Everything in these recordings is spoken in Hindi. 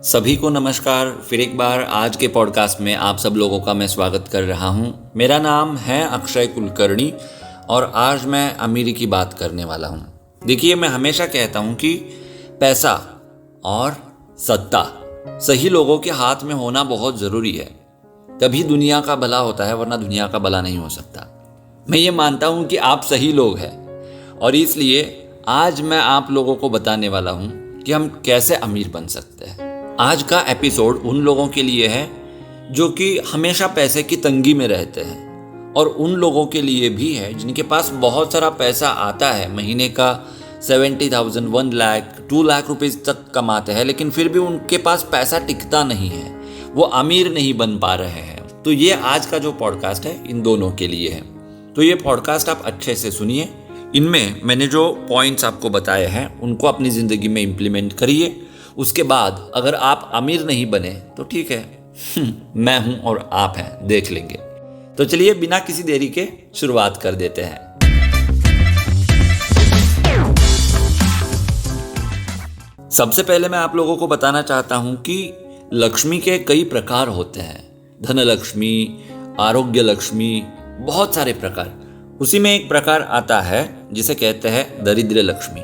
सभी को नमस्कार। फिर एक बार आज के पॉडकास्ट में आप सब लोगों का मैं स्वागत कर रहा हूं। मेरा नाम है अक्षय कुलकर्णी और आज मैं अमीरी की बात करने वाला हूं। देखिए, मैं हमेशा कहता हूं कि पैसा और सत्ता सही लोगों के हाथ में होना बहुत ज़रूरी है, तभी दुनिया का भला होता है, वरना दुनिया का भला नहीं हो सकता। मैं ये मानता हूं कि आप सही लोग हैं और इसलिए आज मैं आप लोगों को बताने वाला हूं कि हम कैसे अमीर बन सकते हैं। आज का एपिसोड उन लोगों के लिए है जो कि हमेशा पैसे की तंगी में रहते हैं और उन लोगों के लिए भी है जिनके पास बहुत सारा पैसा आता है, महीने का 70,000, 1 लाख, 2 लाख रुपीज़ तक कमाते हैं, लेकिन फिर भी उनके पास पैसा टिकता नहीं है, वो अमीर नहीं बन पा रहे हैं। तो ये आज का जो पॉडकास्ट है इन दोनों के लिए है। तो ये पॉडकास्ट आप अच्छे से सुनिए। इनमें मैंने जो पॉइंट्स आपको बताए हैं उनको अपनी ज़िंदगी में इम्प्लीमेंट करिए। उसके बाद अगर आप अमीर नहीं बने तो ठीक है, मैं हूं और आप हैं, देख लेंगे। तो चलिए बिना किसी देरी के शुरुआत कर देते हैं। सबसे पहले मैं आप लोगों को बताना चाहता हूं कि लक्ष्मी के कई प्रकार होते हैं। धन लक्ष्मी, आरोग्य लक्ष्मी, बहुत सारे प्रकार। उसी में एक प्रकार आता है जिसे कहते हैं दरिद्र लक्ष्मी।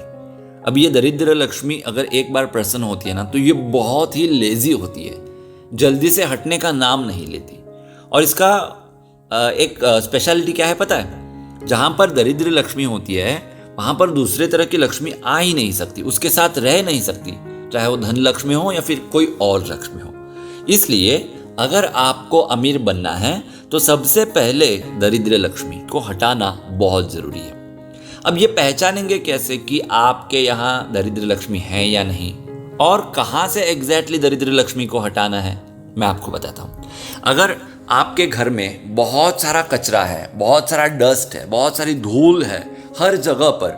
अब ये दरिद्र लक्ष्मी अगर एक बार प्रसन्न होती है ना, तो ये बहुत ही लेजी होती है, जल्दी से हटने का नाम नहीं लेती। और इसका एक स्पेशलिटी क्या है पता है? जहाँ पर दरिद्र लक्ष्मी होती है वहाँ पर दूसरे तरह की लक्ष्मी आ ही नहीं सकती, उसके साथ रह नहीं सकती, चाहे वो धन लक्ष्मी हो या फिर कोई और लक्ष्मी हो। इसलिए अगर आपको अमीर बनना है तो सबसे पहले दरिद्र लक्ष्मी को हटाना बहुत ज़रूरी है। अब ये पहचानेंगे कैसे कि आपके यहाँ दरिद्र लक्ष्मी है या नहीं, और कहाँ से एग्जैक्टली दरिद्र लक्ष्मी को हटाना है, मैं आपको बताता हूँ। अगर आपके घर में बहुत सारा कचरा है, बहुत सारा डस्ट है, बहुत सारी धूल है हर जगह पर,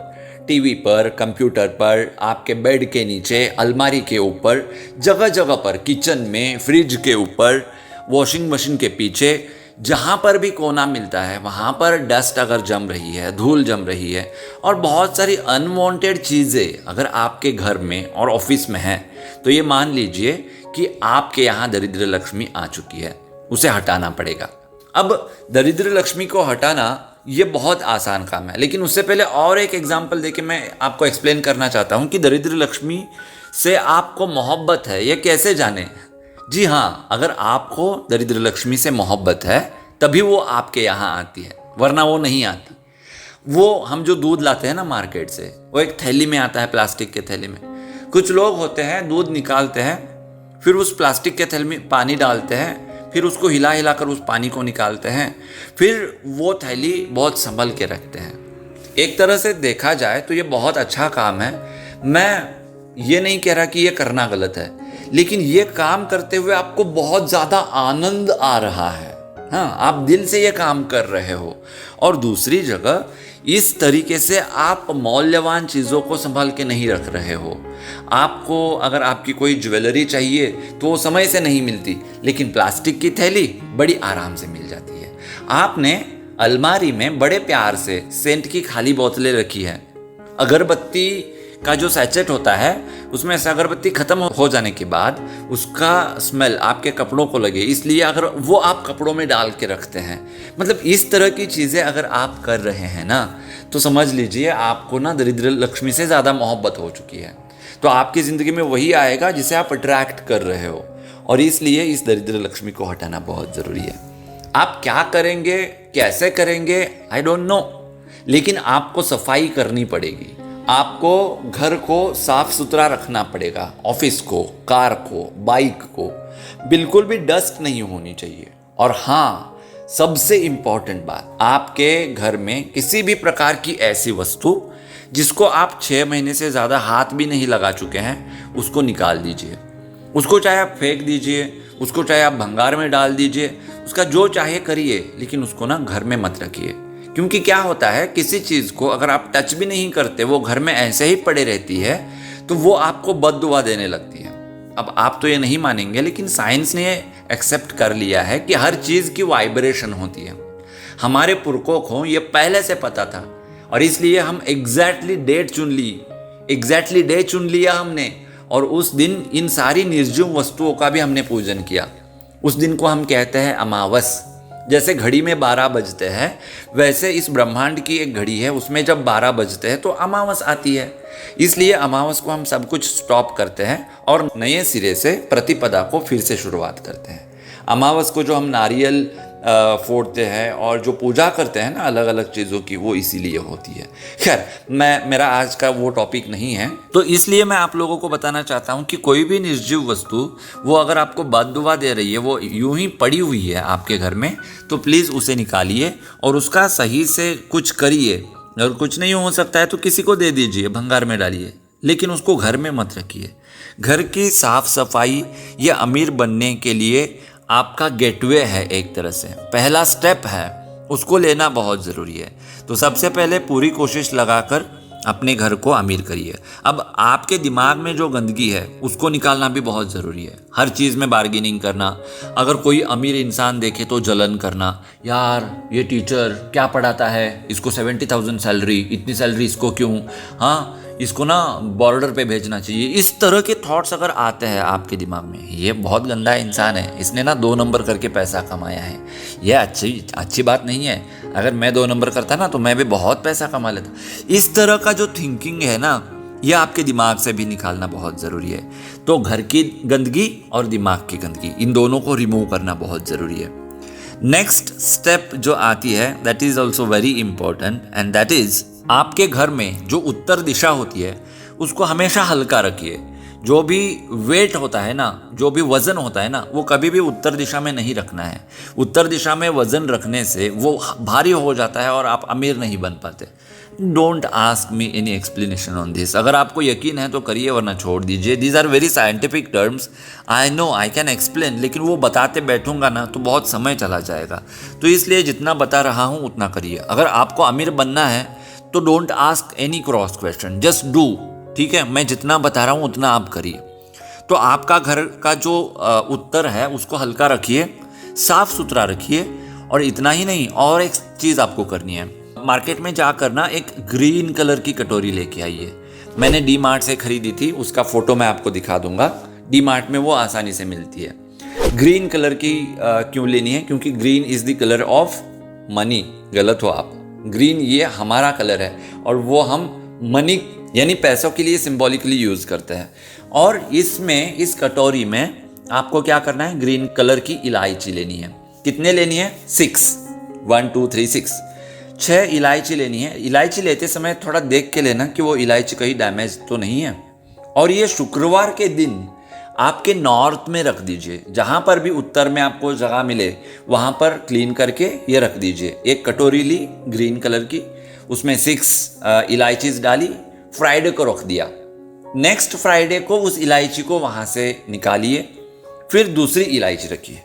टीवी पर, कंप्यूटर पर, आपके बेड के नीचे, अलमारी के ऊपर, जगह जगह पर, किचन में, फ्रिज के ऊपर, वॉशिंग मशीन के पीछे, जहाँ पर भी कोना मिलता है वहाँ पर डस्ट अगर जम रही है, धूल जम रही है और बहुत सारी अनवांटेड चीज़ें अगर आपके घर में और ऑफिस में हैं, तो ये मान लीजिए कि आपके यहाँ दरिद्र लक्ष्मी आ चुकी है, उसे हटाना पड़ेगा। अब दरिद्र लक्ष्मी को हटाना ये बहुत आसान काम है, लेकिन उससे पहले और एक एग्जाम्पल देके मैं आपको एक्सप्लेन करना चाहता हूँ कि दरिद्र लक्ष्मी से आपको मोहब्बत है ये कैसे जाने। जी हाँ, अगर आपको दरिद्र लक्ष्मी से मोहब्बत है तभी वो आपके यहाँ आती है, वरना वो नहीं आती। वो हम जो दूध लाते हैं ना मार्केट से, वो एक थैली में आता है, प्लास्टिक के थैली में। कुछ लोग होते हैं दूध निकालते हैं, फिर उस प्लास्टिक के थैली में पानी डालते हैं, फिर उसको हिला हिला कर उस पानी को निकालते हैं, फिर वो थैली बहुत संभल के रखते हैं। एक तरह से देखा जाए तो ये बहुत अच्छा काम है। मैं ये नहीं कह रहा कि ये करना गलत है, लेकिन ये काम करते हुए आपको बहुत ज़्यादा आनंद आ रहा है। हाँ, आप दिल से ये काम कर रहे हो। और दूसरी जगह इस तरीके से आप मौल्यवान चीज़ों को संभाल के नहीं रख रहे हो। आपको अगर आपकी कोई ज्वेलरी चाहिए तो वो समय से नहीं मिलती, लेकिन प्लास्टिक की थैली बड़ी आराम से मिल जाती है। आपने अलमारी में बड़े प्यार से सेंट की खाली बोतलें रखी है। अगरबत्ती का जो सैचेट होता है उसमें से अगरबत्ती खत्म हो जाने के बाद उसका स्मेल आपके कपड़ों को लगे, इसलिए अगर वो आप कपड़ों में डाल के रखते हैं। मतलब इस तरह की चीज़ें अगर आप कर रहे हैं ना, तो समझ लीजिए आपको ना दरिद्र लक्ष्मी से ज़्यादा मोहब्बत हो चुकी है। तो आपकी ज़िंदगी में वही आएगा जिसे आप अट्रैक्ट कर रहे हो, और इसलिए इस दरिद्र लक्ष्मी को हटाना बहुत ज़रूरी है। आप क्या करेंगे, कैसे करेंगे, आई डोंट नो, लेकिन आपको सफाई करनी पड़ेगी। आपको घर को साफ सुथरा रखना पड़ेगा, ऑफिस को, कार को, बाइक को, बिल्कुल भी डस्ट नहीं होनी चाहिए। और हाँ, सबसे इम्पॉर्टेंट बात, आपके घर में किसी भी प्रकार की ऐसी वस्तु जिसको आप 6 महीने से ज़्यादा हाथ भी नहीं लगा चुके हैं, उसको निकाल दीजिए। उसको चाहे आप फेंक दीजिए, उसको चाहे आप भंगार में डाल दीजिए, उसका जो चाहे करिए, लेकिन उसको ना घर में मत रखिए। क्योंकि क्या होता है, किसी चीज़ को अगर आप टच भी नहीं करते, वो घर में ऐसे ही पड़े रहती है, तो वो आपको बद्दुआ देने लगती है। अब आप तो ये नहीं मानेंगे, लेकिन साइंस ने एक्सेप्ट कर लिया है कि हर चीज़ की वाइब्रेशन होती है। हमारे पुरखों को ये पहले से पता था और इसलिए हम एग्जैक्टली डे चुन लिया हमने और उस दिन इन सारी निर्जीव वस्तुओं का भी हमने पूजन किया। उस दिन को हम कहते हैं अमावस। जैसे घड़ी में 12 बजते हैं, वैसे इस ब्रह्मांड की एक घड़ी है, उसमें जब 12 बजते हैं तो अमावस आती है। इसलिए अमावस को हम सब कुछ स्टॉप करते हैं और नए सिरे से प्रतिपदा को फिर से शुरुआत करते हैं। अमावस को जो हम नारियल फोड़ते हैं और जो पूजा करते हैं ना अलग अलग चीज़ों की, वो इसीलिए होती है। खैर, मेरा आज का वो टॉपिक नहीं है, तो इसलिए मैं आप लोगों को बताना चाहता हूँ कि कोई भी निर्जीव वस्तु वो अगर आपको बददुआ दे रही है, वो यूं ही पड़ी हुई है आपके घर में, तो प्लीज़ उसे निकालिए और उसका सही से कुछ करिए। और कुछ नहीं हो सकता है तो किसी को दे दीजिए, भंगार में डालिए, लेकिन उसको घर में मत रखिए। घर की साफ सफाई ये अमीर बनने के लिए आपका गेटवे है, एक तरह से पहला स्टेप है, उसको लेना बहुत ज़रूरी है। तो सबसे पहले पूरी कोशिश लगाकर अपने घर को अमीर करिए। अब आपके दिमाग में जो गंदगी है उसको निकालना भी बहुत ज़रूरी है। हर चीज़ में बार्गेनिंग करना, अगर कोई अमीर इंसान देखे तो जलन करना, यार ये टीचर क्या पढ़ाता है, इसको 70,000 सैलरी, इतनी सैलरी इसको क्यों, हाँ इसको ना बॉर्डर पे भेजना चाहिए। इस तरह के थॉट्स अगर आते हैं आपके दिमाग में, ये बहुत गंदा इंसान है, इसने ना 2 नंबर करके पैसा कमाया है, ये अच्छी बात नहीं है। अगर मैं 2 नंबर करता ना तो मैं भी बहुत पैसा कमा लेता। इस तरह का जो थिंकिंग है ना, ये आपके दिमाग से भी निकालना बहुत ज़रूरी है। तो घर की गंदगी और दिमाग की गंदगी, इन दोनों को रिमूव करना बहुत ज़रूरी है। नेक्स्ट स्टेप जो आती है, that is also very important, and that is आपके घर में जो उत्तर दिशा होती है उसको हमेशा हल्का रखिए। जो भी वेट होता है ना, जो भी वज़न होता है ना, वो कभी भी उत्तर दिशा में नहीं रखना है। उत्तर दिशा में वज़न रखने से वो भारी हो जाता है और आप अमीर नहीं बन पाते। Don't ask me any explanation on this. अगर आपको यकीन है तो करिए, वरना छोड़ दीजिए। These are very scientific terms, I know I can explain, लेकिन वो बताते बैठूंगा ना तो बहुत समय चला जाएगा। तो इसलिए जितना बता रहा हूँ उतना करिए। अगर आपको अमीर बनना है तो don't ask any cross question, just do. ठीक है, मैं जितना बता रहा हूँ उतना आप करिए। तो आपका घर का जो उत्तर है उसको हल्का रखिए, साफ सुथरा रखिए। और इतना ही नहीं, और एक चीज़ आपको करनी है, मार्केट में जाकर ना एक ग्रीन कलर की कटोरी लेके आइए। मैंने डी मार्ट से खरीदी थी, उसका फोटो मैं आपको दिखा दूंगा। डी मार्ट में वो आसानी से मिलती है। ग्रीन कलर की क्यों लेनी है? क्योंकि green is the colour of money. गलत हो आप, ग्रीन ये हमारा कलर है और वो हम मनी यानी पैसों के लिए सिंबॉलिकली यूज करते हैं। और इसमें, इस कटोरी में आपको क्या करना है, ग्रीन कलर की इलायची लेनी है। कितने लेनी है? 6, 1 2 3 6, 6 इलायची लेनी है। इलायची लेते समय थोड़ा देख के लेना कि वो इलायची कहीं डैमेज तो नहीं है। और ये शुक्रवार के दिन आपके नॉर्थ में रख दीजिए, जहाँ पर भी उत्तर में आपको जगह मिले वहाँ पर क्लीन करके ये रख दीजिए। एक कटोरी ली ग्रीन कलर की, उसमें 6 इलायचीज डाली, फ्राइडे को रख दिया। नेक्स्ट फ्राइडे को उस इलायची को वहाँ से निकालिए, फिर दूसरी इलायची रखिए।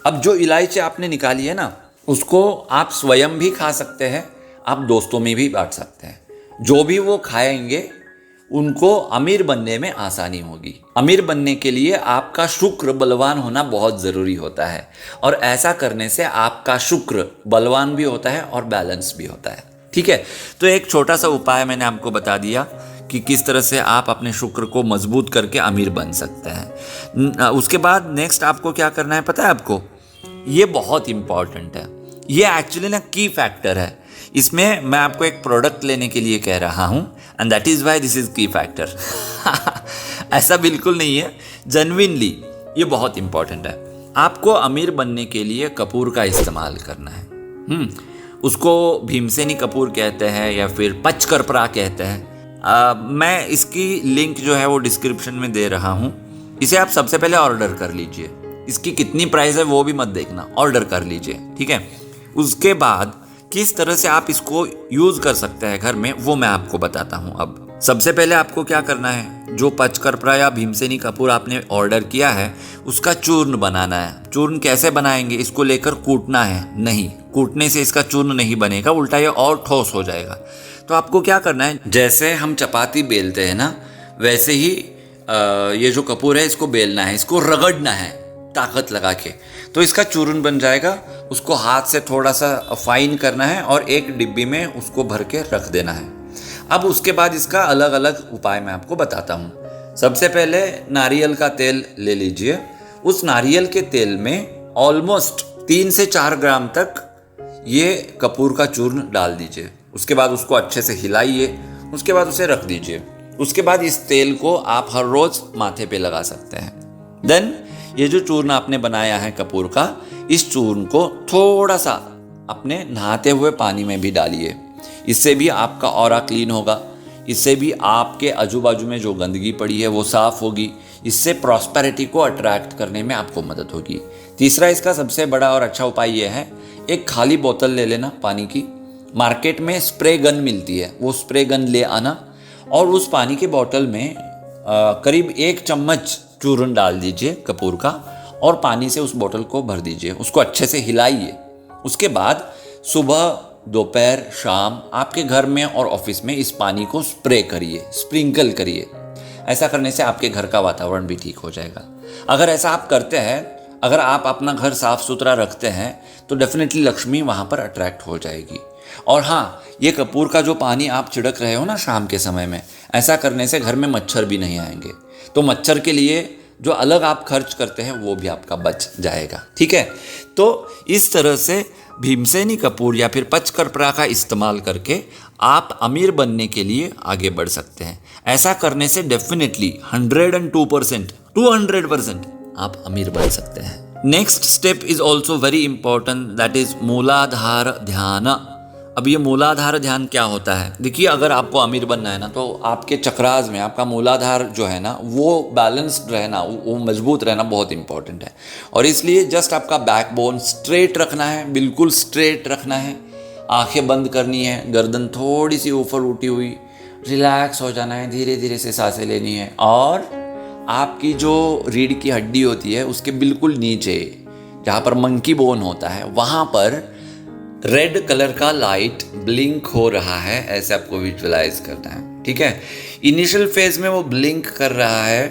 अब जो इलायची आपने निकाली है ना, उसको आप स्वयं भी खा सकते हैं, आप दोस्तों में भी बांट सकते हैं। जो भी वो खाएंगे उनको अमीर बनने में आसानी होगी। अमीर बनने के लिए आपका शुक्र बलवान होना बहुत ज़रूरी होता है, और ऐसा करने से आपका शुक्र बलवान भी होता है और बैलेंस भी होता है। ठीक है, तो एक छोटा सा उपाय मैंने आपको बता दिया कि किस तरह से आप अपने शुक्र को मजबूत करके अमीर बन सकते हैं। उसके बाद नेक्स्ट आपको क्या करना है पता है आपको? ये बहुत इंपॉर्टेंट है, ये एक्चुअली ना की फैक्टर है। इसमें मैं आपको एक प्रोडक्ट लेने के लिए कह रहा हूँ, and that is why this is की फैक्टर। ऐसा बिल्कुल नहीं है, जेन्युइनली ये बहुत इंपॉर्टेंट है। आपको अमीर बनने के लिए कपूर का इस्तेमाल करना है। उसको भीमसेनी कपूर कहते हैं या फिर पचकर्परा कहते हैं। मैं इसकी लिंक जो है वो डिस्क्रिप्शन में दे रहा हूँ। इसे आप सबसे पहले ऑर्डर कर लीजिए। इसकी कितनी प्राइस है वो भी मत देखना, ऑर्डर कर लीजिए। ठीक है, उसके बाद किस तरह से आप इसको यूज़ कर सकते हैं घर में, वो मैं आपको बताता हूँ। अब सबसे पहले आपको क्या करना है, जो पचकर्परा या भीमसेनी कपूर आपने ऑर्डर किया है उसका चूर्ण बनाना है। चूर्ण कैसे बनाएंगे? इसको लेकर कूटना है नहीं, कूटने से इसका चूर्ण नहीं बनेगा, उल्टा ये और ठोस हो जाएगा। तो आपको क्या करना है, जैसे हम चपाती बेलते हैं ना, वैसे ही ये जो कपूर है इसको बेलना है, इसको रगड़ना है ताकत लगा के, तो इसका चूर्ण बन जाएगा। उसको हाथ से थोड़ा सा फाइन करना है और एक डिब्बी में उसको भर के रख देना है। अब उसके बाद इसका अलग अलग उपाय मैं आपको बताता हूँ। सबसे पहले नारियल का तेल ले लीजिए। उस नारियल के तेल में ऑलमोस्ट 3 से 4 ग्राम तक ये कपूर का चूर्ण डाल दीजिए। उसके बाद उसको अच्छे से हिलाइए, उसके बाद उसे रख दीजिए। उसके बाद इस तेल को आप हर रोज माथे पे लगा सकते हैं। देन ये जो चूर्ण आपने बनाया है कपूर का, इस चूर्ण को थोड़ा सा अपने नहाते हुए पानी में भी डालिए। इससे भी आपका ऑरा क्लीन होगा, इससे भी आपके आजू बाजू में जो गंदगी पड़ी है वो साफ होगी। इससे प्रॉस्पेरिटी को अट्रैक्ट करने में आपको मदद होगी। तीसरा इसका सबसे बड़ा और अच्छा उपाय यह है, एक खाली बोतल ले लेना पानी की। मार्केट में स्प्रे गन मिलती है, वो स्प्रे गन ले आना और उस पानी के बोतल में करीब 1 चम्मच चूर्ण डाल दीजिए कपूर का और पानी से उस बोतल को भर दीजिए। उसको अच्छे से हिलाइए। उसके बाद सुबह, दोपहर, शाम आपके घर में और ऑफिस में इस पानी को स्प्रे करिए, स्प्रिंकल करिए। ऐसा करने से आपके घर का वातावरण भी ठीक हो जाएगा। अगर ऐसा आप करते हैं, अगर आप अपना घर साफ सुथरा रखते हैं तो डेफिनेटली लक्ष्मी वहाँ पर अट्रैक्ट हो जाएगी। और हाँ, ये कपूर का जो पानी आप छिड़क रहे हो ना शाम के समय में, ऐसा करने से घर में मच्छर भी नहीं आएंगे। तो मच्छर के लिए जो अलग आप खर्च करते हैं वो भी आपका बच जाएगा। ठीक है, तो इस तरह से भीमसेनी कपूर या फिर पचकर्परा का इस्तेमाल करके आप अमीर बनने के लिए आगे बढ़ सकते हैं। ऐसा करने से डेफिनेटली 102%, 200% आप अमीर बन सकते हैं। Next step is also very important, that is मूलाधार ध्यान। अब ये मूलाधार ध्यान क्या होता है? देखिए, अगर आपको अमीर बनना है ना तो आपके चक्रास में आपका मूलाधार जो है ना वो बैलेंस्ड रहना, वो मजबूत रहना बहुत इंपॉर्टेंट है। और इसलिए जस्ट आपका बैकबोन स्ट्रेट रखना है, बिल्कुल स्ट्रेट रखना है। आंखें बंद करनी है, गर्दन थोड़ी सी ऊपर उठी हुई, रिलैक्स हो जाना है, धीरे धीरे से सांसें लेनी है। और आपकी जो रीढ़ की हड्डी होती है उसके बिल्कुल नीचे जहाँ पर मंकी बोन होता है वहाँ पर रेड कलर का लाइट ब्लिंक हो रहा है, ऐसे आपको विजुअलाइज करना है। ठीक है, इनिशियल फेज में वो ब्लिंक कर रहा है,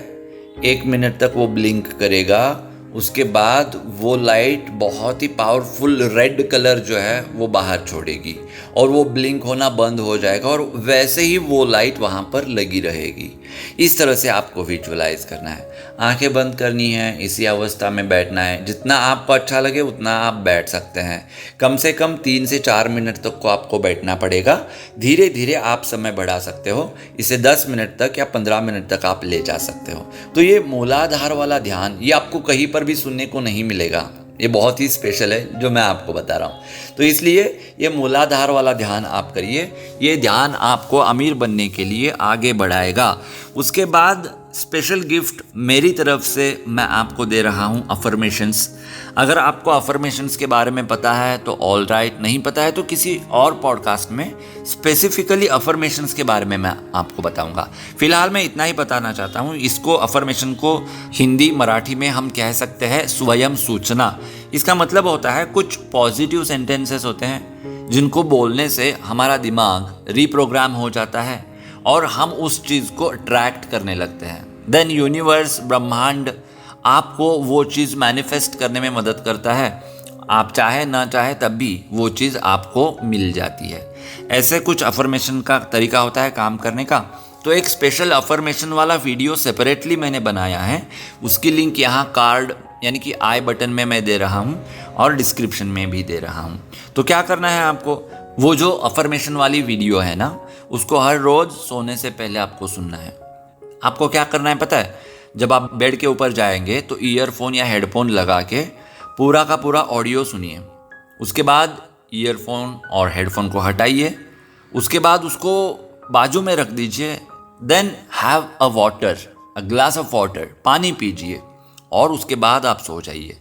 1 मिनट तक वो ब्लिंक करेगा। उसके बाद वो लाइट बहुत ही पावरफुल रेड कलर जो है वो बाहर छोड़ेगी और वो ब्लिंक होना बंद हो जाएगा और वैसे ही वो लाइट वहाँ पर लगी रहेगी। इस तरह से आपको विजुअलाइज करना है, आंखें बंद करनी है, इसी अवस्था में बैठना है। जितना आपको अच्छा लगे उतना आप बैठ सकते हैं। कम से कम 3 से 4 मिनट तक को आपको बैठना पड़ेगा। धीरे धीरे आप समय बढ़ा सकते हो, इसे 10 मिनट तक या 15 मिनट तक आप ले जा सकते हो। तो ये मूलाधार वाला ध्यान ये आपको कहीं पर भी सुनने को नहीं मिलेगा, ये बहुत ही स्पेशल है जो मैं आपको बता रहा हूँ। तो इसलिए ये मूलाधार वाला ध्यान आप करिए। ये ध्यान आपको अमीर बनने के लिए आगे बढ़ाएगा। उसके बाद स्पेशल गिफ्ट मेरी तरफ से मैं आपको दे रहा हूँ अफर्मेशंस। अगर आपको अफर्मेशंस के बारे में पता है तो ऑल राइट, नहीं पता है तो किसी और पॉडकास्ट में स्पेसिफिकली अफर्मेशंस के बारे में मैं आपको बताऊंगा। फिलहाल मैं इतना ही बताना चाहता हूँ। इसको अफर्मेशन को हिंदी मराठी में हम कह सकते हैं स्वयं सूचना। इसका मतलब होता है कुछ पॉजिटिव सेंटेंसेस होते हैं जिनको बोलने से हमारा दिमाग रीप्रोग्राम हो जाता है और हम उस चीज़ को अट्रैक्ट करने लगते हैं। देन यूनिवर्स, ब्रह्मांड आपको वो चीज़ मैनिफेस्ट करने में मदद करता है। आप चाहे ना चाहे तब भी वो चीज़ आपको मिल जाती है। ऐसे कुछ अफर्मेशन का तरीका होता है काम करने का। तो एक स्पेशल अफर्मेशन वाला वीडियो सेपरेटली मैंने बनाया है, उसकी लिंक यहाँ कार्ड यानी कि आई बटन में मैं दे रहा हूँ और डिस्क्रिप्शन में भी दे रहा हूँ। तो क्या करना है आपको, वो जो अफर्मेशन वाली वीडियो है ना उसको हर रोज़ सोने से पहले आपको सुनना है। आपको क्या करना है पता है? जब आप बेड के ऊपर जाएंगे तो ईयरफोन या हेडफोन लगा के पूरा का पूरा ऑडियो सुनिए। उसके बाद ईयरफोन और हेडफोन को हटाइए, उसके बाद उसको बाजू में रख दीजिए। Then have a water, a glass of water, पानी पीजिए और उसके बाद आप सो जाइए।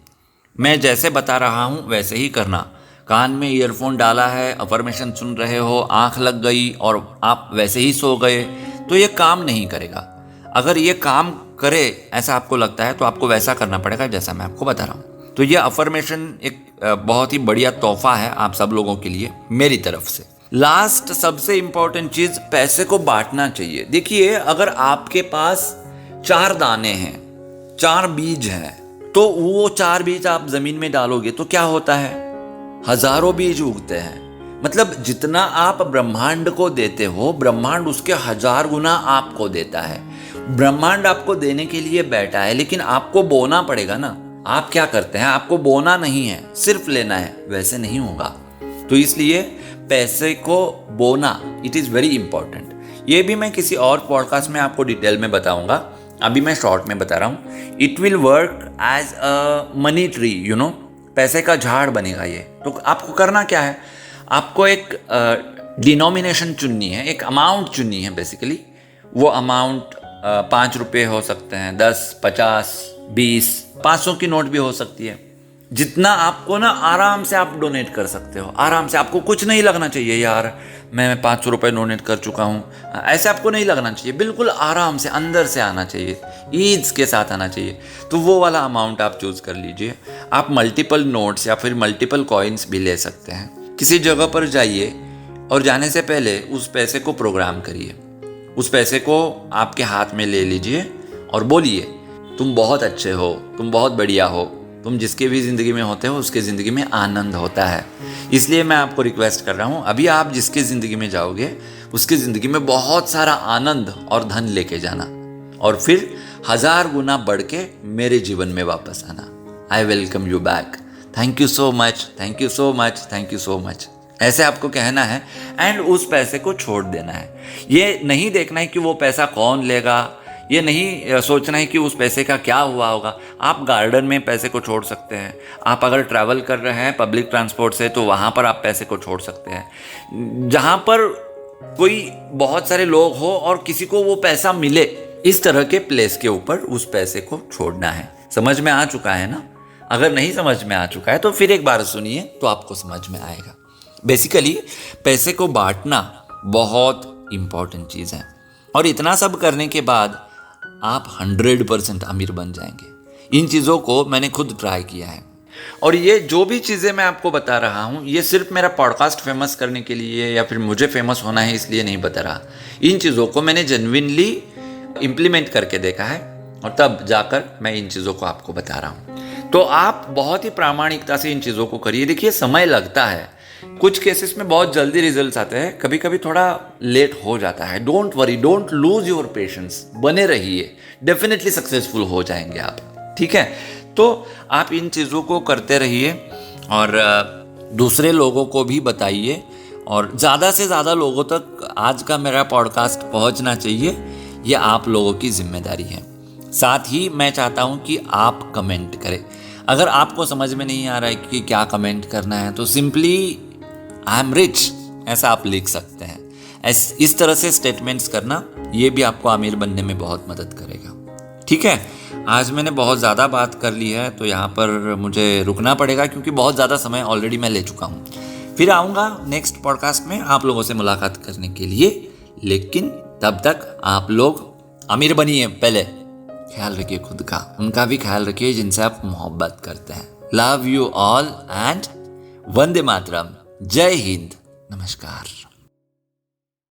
मैं जैसे बता रहा हूँ वैसे ही करना। कान में ईयरफोन डाला है, अफर्मेशन सुन रहे हो, आंख लग गई और आप वैसे ही सो गए तो ये काम नहीं करेगा। अगर ये काम करे ऐसा आपको लगता है तो आपको वैसा करना पड़ेगा जैसा मैं आपको बता रहा हूँ। तो ये अफर्मेशन एक बहुत ही बढ़िया तोहफा है आप सब लोगों के लिए मेरी तरफ से। लास्ट सबसे इंपॉर्टेंट चीज़, पैसे को बांटना चाहिए। देखिए, अगर आपके पास 4 दाने हैं, 4 बीज हैं, तो वो 4 बीज आप जमीन में डालोगे तो क्या होता है? हजारों बीज उगते हैं। मतलब जितना आप ब्रह्मांड को देते हो, ब्रह्मांड उसके 1000 गुना आपको देता है। ब्रह्मांड आपको देने के लिए बैठा है, लेकिन आपको बोना पड़ेगा ना। आप क्या करते हैं, आपको बोना नहीं है, सिर्फ लेना है, वैसे नहीं होगा। तो इसलिए पैसे को बोना इट इज़ वेरी इंपॉर्टेंट। ये भी मैं किसी और पॉडकास्ट में आपको डिटेल में बताऊंगा, अभी मैं शॉर्ट में बता रहा हूँ। It will work as a money tree, you know, पैसे का झाड़ बनेगा ये। तो आपको करना क्या है, आपको एक डिनोमिनेशन चुननी है, एक अमाउंट चुननी है बेसिकली। वो अमाउंट 5 रुपये हो सकते हैं, 10, 50, 20, 500 की नोट भी हो सकती है। जितना आपको ना आराम से आप डोनेट कर सकते हो, आराम से। आपको कुछ नहीं लगना चाहिए यार मैं 500 रुपये डोनेट कर चुका हूँ, ऐसे आपको नहीं लगना चाहिए। बिल्कुल आराम से अंदर से आना चाहिए, ईज के साथ आना चाहिए। तो वो वाला अमाउंट आप चूज़ कर लीजिए। आप मल्टीपल नोट्स या फिर मल्टीपल कॉइन्स भी ले सकते हैं। किसी जगह पर जाइए और जाने से पहले उस पैसे को प्रोग्राम करिए। उस पैसे को आपके हाथ में ले लीजिए और बोलिए तुम बहुत अच्छे हो, तुम बहुत बढ़िया हो, तुम जिसके भी ज़िंदगी में होते हो उसके ज़िंदगी में आनंद होता है। इसलिए मैं आपको रिक्वेस्ट कर रहा हूँ, अभी आप जिसके ज़िंदगी में जाओगे उसकी ज़िंदगी में बहुत सारा आनंद और धन लेके जाना, और फिर 1000 गुना बढ़ के मेरे जीवन में वापस आना। I welcome you back. Thank you so much, thank you so much, thank you so much, ऐसे आपको कहना है एंड उस पैसे को छोड़ देना है। ये नहीं देखना है कि वो पैसा कौन लेगा, ये नहीं सोचना है कि उस पैसे का क्या हुआ होगा। आप गार्डन में पैसे को छोड़ सकते हैं। आप अगर ट्रैवल कर रहे हैं पब्लिक ट्रांसपोर्ट से तो वहाँ पर आप पैसे को छोड़ सकते हैं। जहाँ पर कोई बहुत सारे लोग हो और किसी को वो पैसा मिले, इस तरह के प्लेस के ऊपर उस पैसे को छोड़ना है। समझ में आ चुका है ना? अगर नहीं समझ में आ चुका है तो फिर एक बार सुनिए तो आपको समझ में आएगा। बेसिकली पैसे को बांटना बहुत इम्पॉर्टेंट चीज़ है, और इतना सब करने के बाद आप 100% अमीर बन जाएंगे। इन चीज़ों को मैंने खुद ट्राई किया है, और ये जो भी चीज़ें मैं आपको बता रहा हूँ ये सिर्फ मेरा पॉडकास्ट फेमस करने के लिए या फिर मुझे फेमस होना है इसलिए नहीं बता रहा। इन चीज़ों को मैंने जेन्युइनली इम्प्लीमेंट करके देखा है, और तब जाकर मैं इन चीज़ों को आपको बता रहा हूँ। तो आप बहुत ही प्रामाणिकता से इन चीज़ों को करिए। देखिए समय लगता है, कुछ केसेस में बहुत जल्दी रिजल्ट्स आते हैं, कभी कभी थोड़ा लेट हो जाता है। Don't worry, don't lose your patience, बने रहिए, डेफिनेटली सक्सेसफुल हो जाएंगे आप। ठीक है, तो आप इन चीज़ों को करते रहिए और दूसरे लोगों को भी बताइए, और ज़्यादा से ज़्यादा लोगों तक आज का मेरा पॉडकास्ट पहुंचना चाहिए। ये आप लोगों की जिम्मेदारी है। साथ ही मैं चाहता हूं कि आप कमेंट करें। अगर आपको समझ में नहीं आ रहा है कि क्या कमेंट करना है तो सिंपली आई एम रिच ऐसा आप लिख सकते हैं। इस तरह से स्टेटमेंट्स करना, ये भी आपको अमीर बनने में बहुत मदद करेगा। ठीक है, आज मैंने बहुत ज़्यादा बात कर ली है तो यहाँ पर मुझे रुकना पड़ेगा क्योंकि बहुत ज़्यादा समय ऑलरेडी मैं ले चुका हूँ। फिर आऊँगा नेक्स्ट पॉडकास्ट में आप लोगों से मुलाकात करने के लिए, लेकिन तब तक आप लोग अमीर बनिए। पहले ख्याल रखिए खुद का, उनका भी ख्याल रखिए जिनसे आप मोहब्बत करते हैं। Love you all and Vande Mataram. जय हिंद, नमस्कार।